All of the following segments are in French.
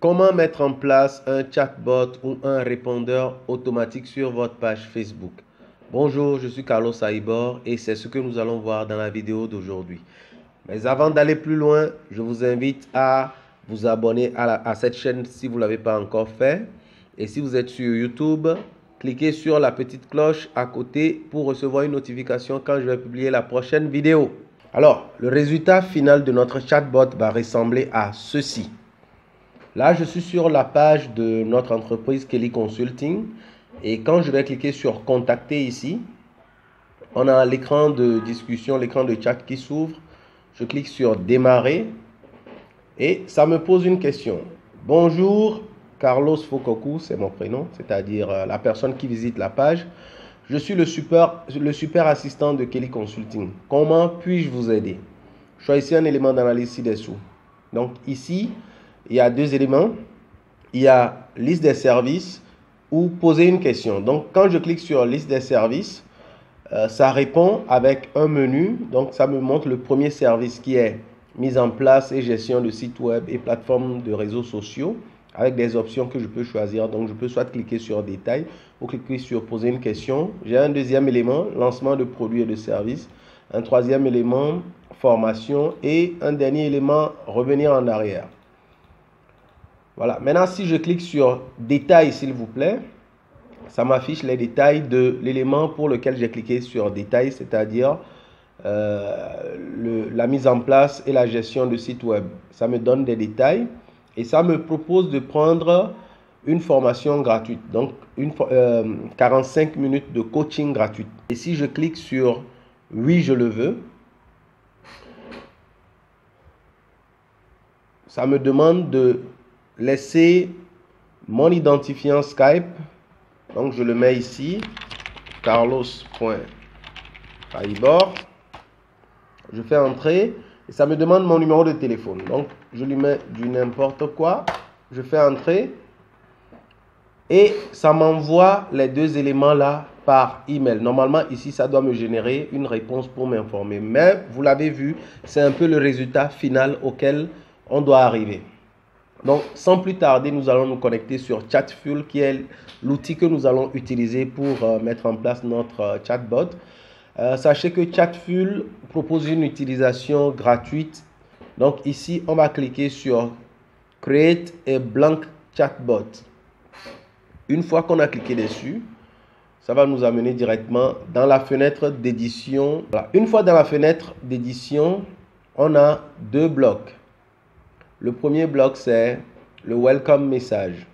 Comment mettre en place un chatbot ou un répondeur automatique sur votre page Facebook? Bonjour, je suis Carlos Aibor et c'est ce que nous allons voir dans la vidéo d'aujourd'hui. Mais avant d'aller plus loin, je vous invite à vous abonner à cette chaîne si vous ne l'avez pas encore fait. Et si vous êtes sur YouTube, cliquez sur la petite cloche à côté pour recevoir une notification quand je vais publier la prochaine vidéo. Alors, le résultat final de notre chatbot va ressembler à ceci. Là, je suis sur la page de notre entreprise Kelly Consulting et quand je vais cliquer sur contacter ici, on a l'écran de discussion, l'écran de chat qui s'ouvre. Je clique sur démarrer et ça me pose une question. Bonjour, Carlos Fokoku, c'est mon prénom, c'est-à-dire la personne qui visite la page. Je suis le super assistant de Kelly Consulting. Comment puis-je vous aider? Choisissez un élément d'analyse ci-dessous. Donc ici, il y a deux éléments. Il y a liste des services ou poser une question. Donc quand je clique sur liste des services, ça répond avec un menu. Donc ça me montre le premier service qui est mise en place et gestion de sites web et plateformes de réseaux sociaux avec des options que je peux choisir. Donc je peux soit cliquer sur détail ou cliquer sur poser une question. J'ai un deuxième élément, lancement de produits et de services. Un troisième élément, formation. Et un dernier élément, revenir en arrière. Voilà. Maintenant, si je clique sur détail, s'il vous plaît, ça m'affiche les détails de l'élément pour lequel j'ai cliqué sur détail, c'est-à-dire la mise en place et la gestion de site web. Ça me donne des détails et ça me propose de prendre une formation gratuite, donc 45 minutes de coaching gratuite. Et si je clique sur oui, je le veux, ça me demande de laisser mon identifiant Skype. Donc je le mets ici, carlos.aibor. Je fais entrer et ça me demande mon numéro de téléphone. Donc je lui mets du n'importe quoi. Je fais entrer et ça m'envoie les deux éléments là par email. Normalement ici ça doit me générer une réponse pour m'informer. Mais vous l'avez vu, c'est un peu le résultat final auquel on doit arriver. Donc, sans plus tarder, nous allons nous connecter sur Chatfuel, qui est l'outil que nous allons utiliser pour mettre en place notre chatbot. Sachez que Chatfuel propose une utilisation gratuite. Donc, ici, on va cliquer sur Create a blank chatbot. Une fois qu'on a cliqué dessus, ça va nous amener directement dans la fenêtre d'édition. Voilà. Une fois dans la fenêtre d'édition, on a deux blocs. Le premier bloc, c'est le welcome message.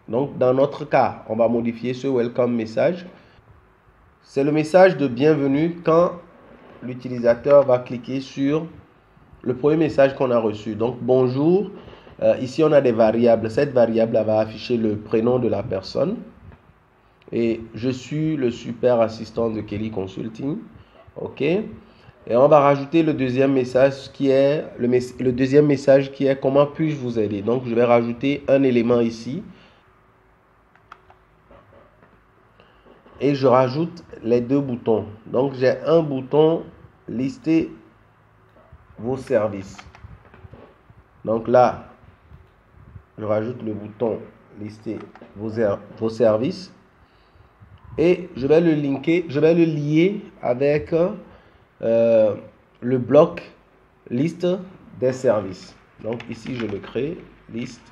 Donc, dans notre cas, on va modifier ce welcome message. C'est le message de bienvenue quand l'utilisateur va cliquer sur le premier message qu'on a reçu. Donc, bonjour. Ici, on a des variables. Cette variable va afficher le prénom de la personne. Et je suis le super assistant de Kelly Consulting. OK. Et on va rajouter le deuxième message qui est comment puis-je vous aider. Donc je vais rajouter un élément ici et je rajoute les deux boutons. Donc j'ai un bouton lister vos services. Donc là je rajoute le bouton lister vos services et je vais le lier avec le bloc liste des services. Donc ici je le crée, liste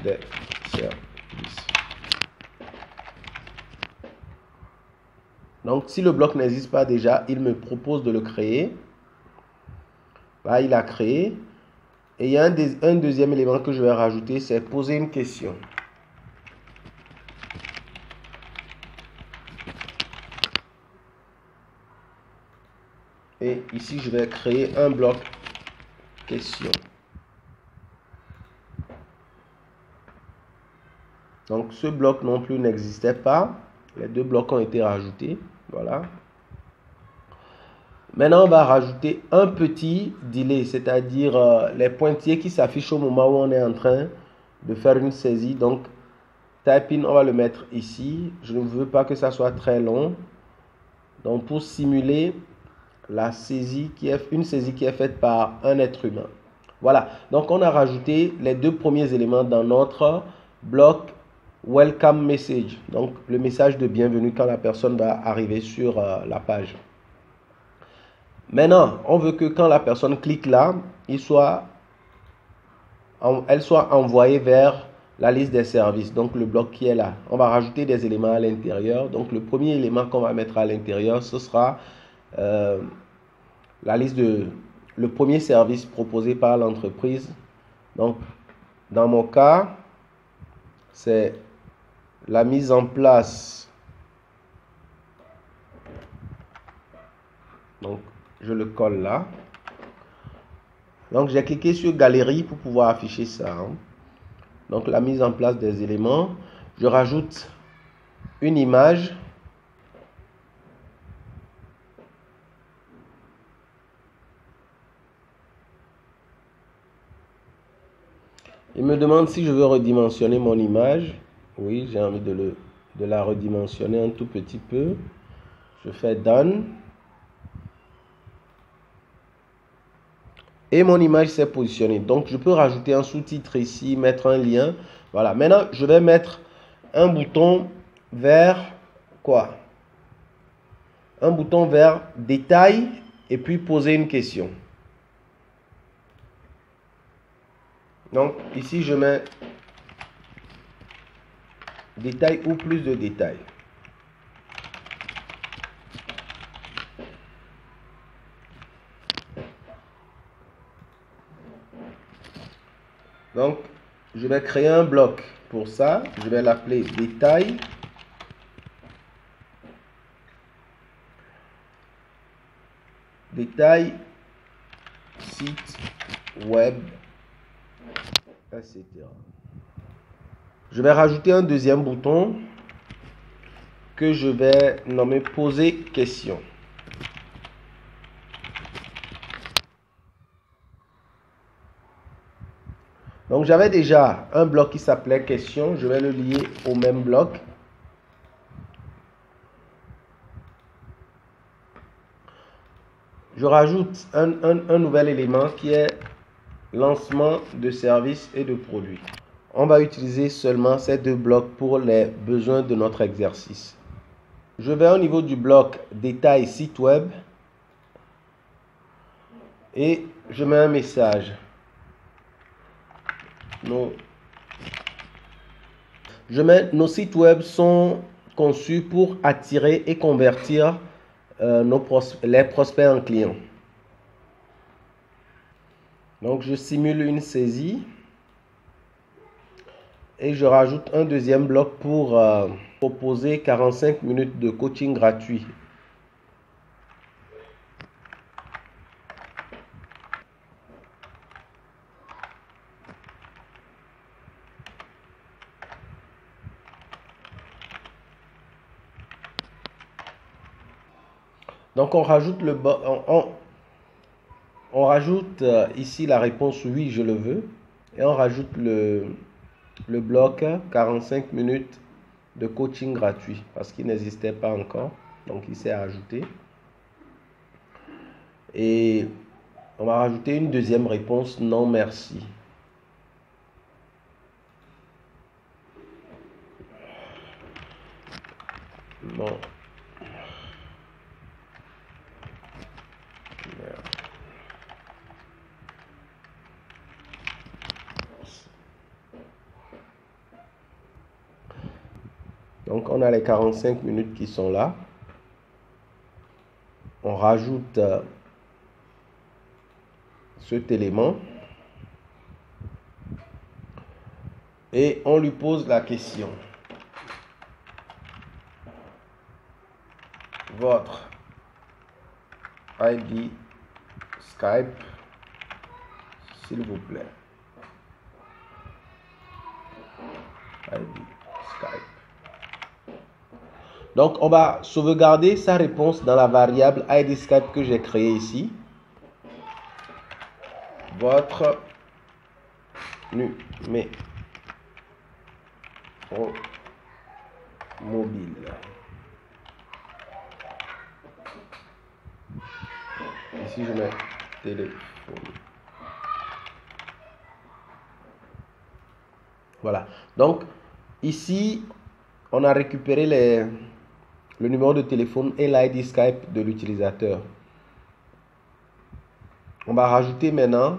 des services. Donc si le bloc n'existe pas déjà, il me propose de le créer. Là il a créé et il y a un deuxième élément que je vais rajouter, c'est poser une question. Et ici, je vais créer un bloc question. Donc, ce bloc non plus n'existait pas. Les deux blocs ont été rajoutés. Voilà. Maintenant, on va rajouter un petit delay, c'est-à-dire les pointillés qui s'affichent au moment où on est en train de faire une saisie. Donc, type in, on va le mettre ici. Je ne veux pas que ça soit très long. Donc, pour simuler une saisie qui est faite par un être humain. Voilà, donc on a rajouté les deux premiers éléments dans notre bloc Welcome Message. Donc le message de bienvenue quand la personne va arriver sur la page. Maintenant, on veut que quand la personne clique là, elle soit envoyée vers la liste des services, donc le bloc qui est là. On va rajouter des éléments à l'intérieur. Donc le premier élément qu'on va mettre à l'intérieur, ce sera la liste le premier service proposé par l'entreprise. Donc dans mon cas, c'est la mise en place. Donc je le colle là. Donc j'ai cliqué sur galerie pour pouvoir afficher ça. Donc la mise en place des éléments. Je rajoute une image. Il me demande si je veux redimensionner mon image. Oui, j'ai envie de la redimensionner un tout petit peu. Je fais Done. Et mon image s'est positionnée. Donc, je peux rajouter un sous-titre ici, mettre un lien. Voilà. Maintenant, je vais mettre un bouton vers quoi? Un bouton vers détail et puis poser une question. Donc, ici, je mets détail ou plus de détails. Donc, je vais créer un bloc. Pour ça, je vais l'appeler détail. Détail, site web, etc. Je vais rajouter un deuxième bouton que je vais nommer poser question. Donc j'avais déjà un bloc qui s'appelait question. Je vais le lier au même bloc. Je rajoute un nouvel élément qui est lancement de services et de produits. On va utiliser seulement ces deux blocs pour les besoins de notre exercice. Je vais au niveau du bloc détail site web et je mets un message. Nos sites web sont conçus pour attirer et convertir les prospects en clients. Donc je simule une saisie et je rajoute un deuxième bloc pour proposer 45 minutes de coaching gratuit. Donc on rajoute ici la réponse oui je le veux et on rajoute le bloc 45 minutes de coaching gratuit parce qu'il n'existait pas encore, donc il s'est ajouté. Et on va rajouter une deuxième réponse non merci. Non. Donc on a les 45 minutes qui sont là. On rajoute cet élément et on lui pose la question. Votre ID Skype, s'il vous plaît. ID Skype. Donc, on va sauvegarder sa réponse dans la variable ID Skype que j'ai créée ici. Votre numéro mobile. Ici, je mets téléphone. Voilà. Donc, ici, on a récupéré le numéro de téléphone et l'ID Skype de l'utilisateur. On va rajouter maintenant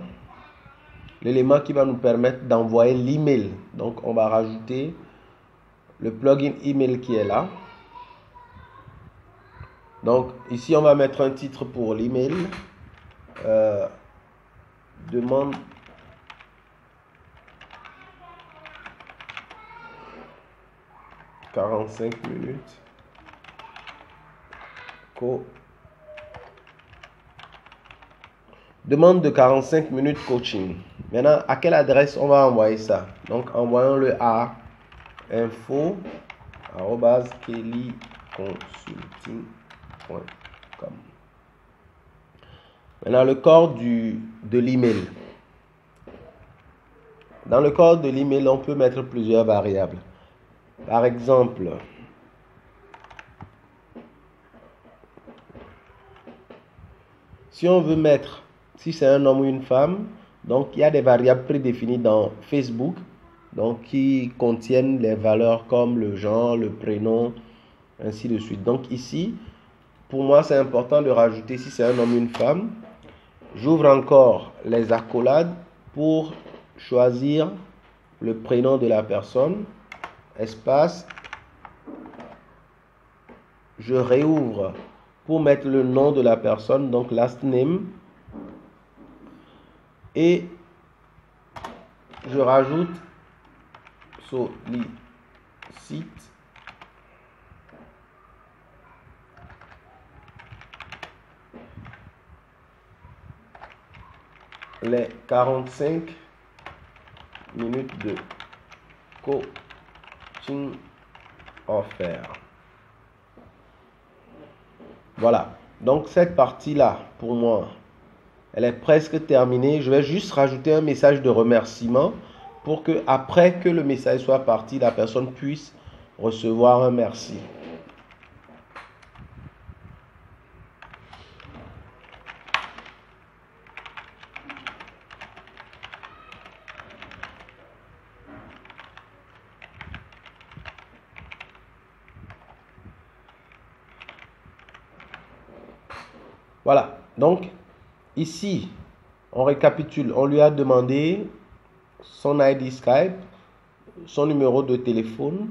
l'élément qui va nous permettre d'envoyer l'email. Donc, on va rajouter le plugin email qui est là. Donc, ici, on va mettre un titre pour l'email. Demande « 45 minutes. Demande de 45 minutes coaching. Maintenant, à quelle adresse on va envoyer ça? Donc, envoyons-le à info@kellyconsulting.com. Maintenant, le corps de l'email. Dans le corps de l'email, on peut mettre plusieurs variables. Par exemple, si on veut mettre, si c'est un homme ou une femme, donc il y a des variables prédéfinies dans Facebook, donc qui contiennent les valeurs comme le genre, le prénom, ainsi de suite. Donc ici, pour moi, c'est important de rajouter si c'est un homme ou une femme. J'ouvre encore les accolades pour choisir le prénom de la personne, espace. Je réouvre pour mettre le nom de la personne, donc last name. Et je rajoute sollicite les 45 minutes de coaching offert. Voilà. Donc cette partie-là, pour moi, elle est presque terminée. Je vais juste rajouter un message de remerciement pour que, après que le message soit parti, la personne puisse recevoir un merci. Voilà. Donc, ici, on récapitule. On lui a demandé son ID Skype, son numéro de téléphone.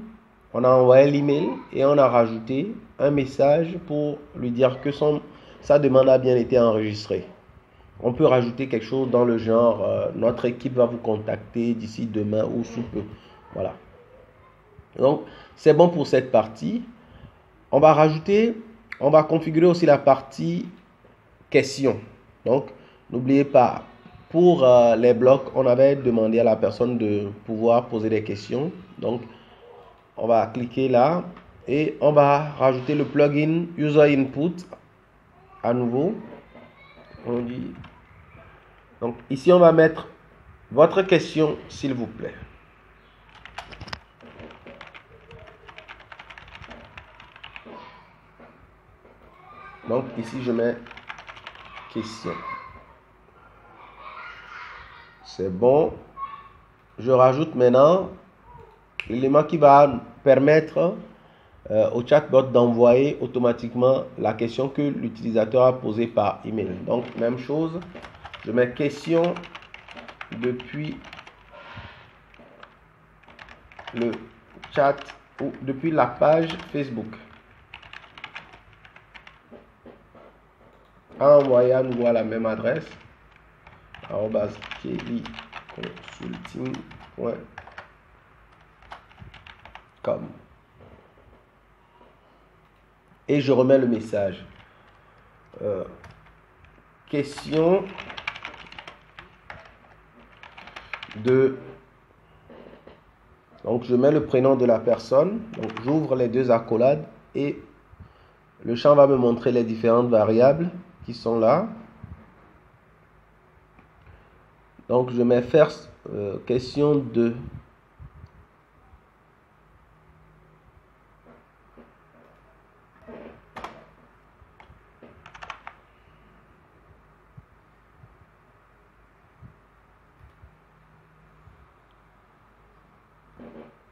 On a envoyé l'email et on a rajouté un message pour lui dire que sa demande a bien été enregistrée. On peut rajouter quelque chose dans le genre notre équipe va vous contacter d'ici demain ou sous peu. Voilà. Donc, c'est bon pour cette partie. On va configurer aussi la partie questions. Donc, n'oubliez pas, pour les blocs, on avait demandé à la personne de pouvoir poser des questions. Donc, on va cliquer là et on va rajouter le plugin User Input à nouveau. On dit, donc, ici, on va mettre votre question, s'il vous plaît. Donc, ici, je mets question. C'est bon. Je rajoute maintenant l'élément qui va permettre au chatbot d'envoyer automatiquement la question que l'utilisateur a posée par email. Donc, même chose. Je mets question depuis le chat ou depuis la page Facebook. Envoyer à nouveau à la même adresse @kellyconsulting.com et je remets le message. Question de... Donc, je mets le prénom de la personne. Donc, j'ouvre les deux accolades et le champ va me montrer les différentes variables qui sont là. Donc, je mets faire question de...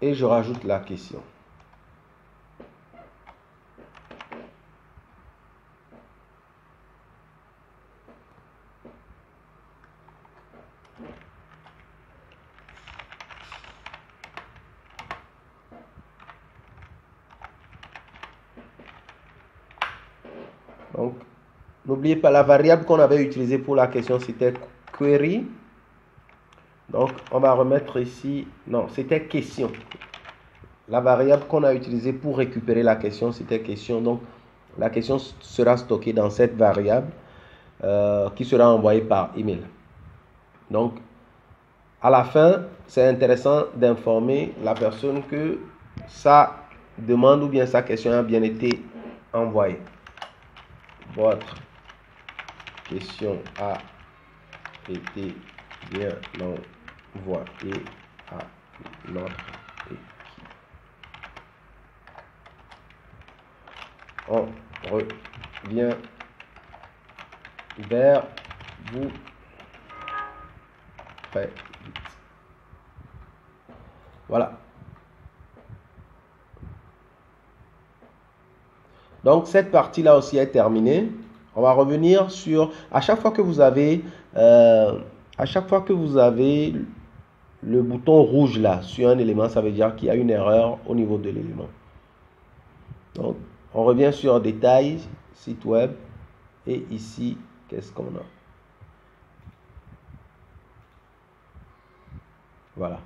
et je rajoute la question. Donc, n'oubliez pas la variable qu'on avait utilisée pour la question, c'était query. Donc, on va remettre ici, non, c'était question. La variable qu'on a utilisée pour récupérer la question, c'était question. Donc, la question sera stockée dans cette variable qui sera envoyée par email. Donc, à la fin, c'est intéressant d'informer la personne que sa demande ou bien sa question a bien été envoyée. Votre question a été bien envoyée à notre équipe. On revient vers vous très vite. Voilà. Donc, cette partie-là aussi est terminée. On va revenir sur, à chaque fois que vous avez le bouton rouge là sur un élément, ça veut dire qu'il y a une erreur au niveau de l'élément. Donc, on revient sur détails, site web, et ici, qu'est-ce qu'on a? Voilà.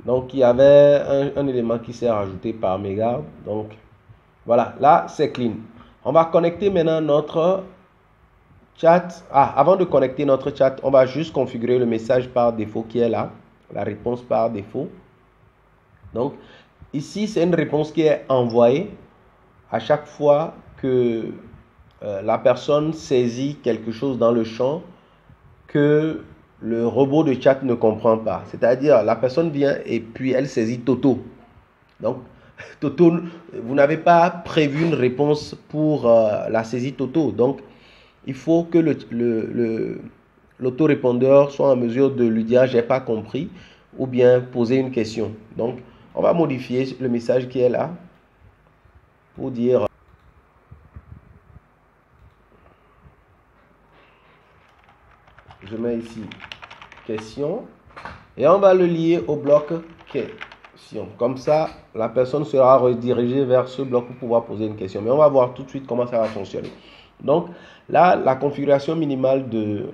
Donc, il y avait un élément qui s'est rajouté par mégarde. Donc, voilà, là, c'est clean. On va connecter maintenant notre chat. Avant de connecter notre chat, on va juste configurer le message par défaut qui est là, la réponse par défaut. Donc, ici, c'est une réponse qui est envoyée à chaque fois que la personne saisit quelque chose dans le champ que le robot de chat ne comprend pas. C'est-à-dire, la personne vient et puis elle saisit Toto. Donc, Toto, vous n'avez pas prévu une réponse pour la saisie Toto. Donc, il faut que l'autorépondeur soit en mesure de lui dire « j'ai pas compris » ou bien poser une question. Donc, on va modifier le message qui est là pour dire je mets ici question et on va le lier au bloc question. Comme ça, la personne sera redirigée vers ce bloc pour pouvoir poser une question. Mais on va voir tout de suite comment ça va fonctionner. Donc là, la configuration minimale de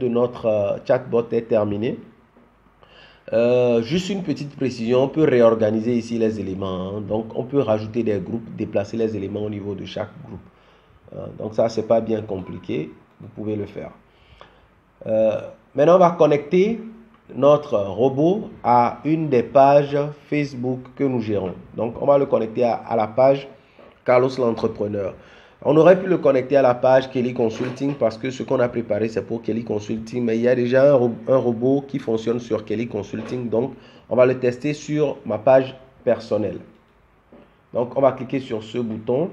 notre chatbot est terminée. Juste une petite précision, on peut réorganiser ici les éléments. Donc on peut rajouter des groupes, déplacer les éléments au niveau de chaque groupe. Donc ça, c'est pas bien compliqué. Vous pouvez le faire. Maintenant, on va connecter notre robot à une des pages Facebook que nous gérons. Donc, on va le connecter à la page Carlos l'entrepreneur. On aurait pu le connecter à la page Kelly Consulting parce que ce qu'on a préparé, c'est pour Kelly Consulting. Mais il y a déjà un robot qui fonctionne sur Kelly Consulting. Donc, on va le tester sur ma page personnelle. Donc, on va cliquer sur ce bouton.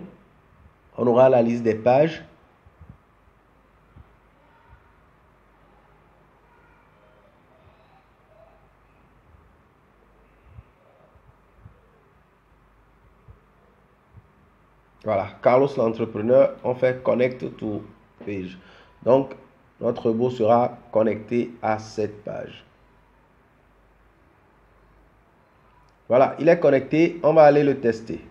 On aura la liste des pages. Voilà, Carlos l'entrepreneur, on fait Connect to Page. Donc, notre robot sera connecté à cette page. Voilà, il est connecté, on va aller le tester.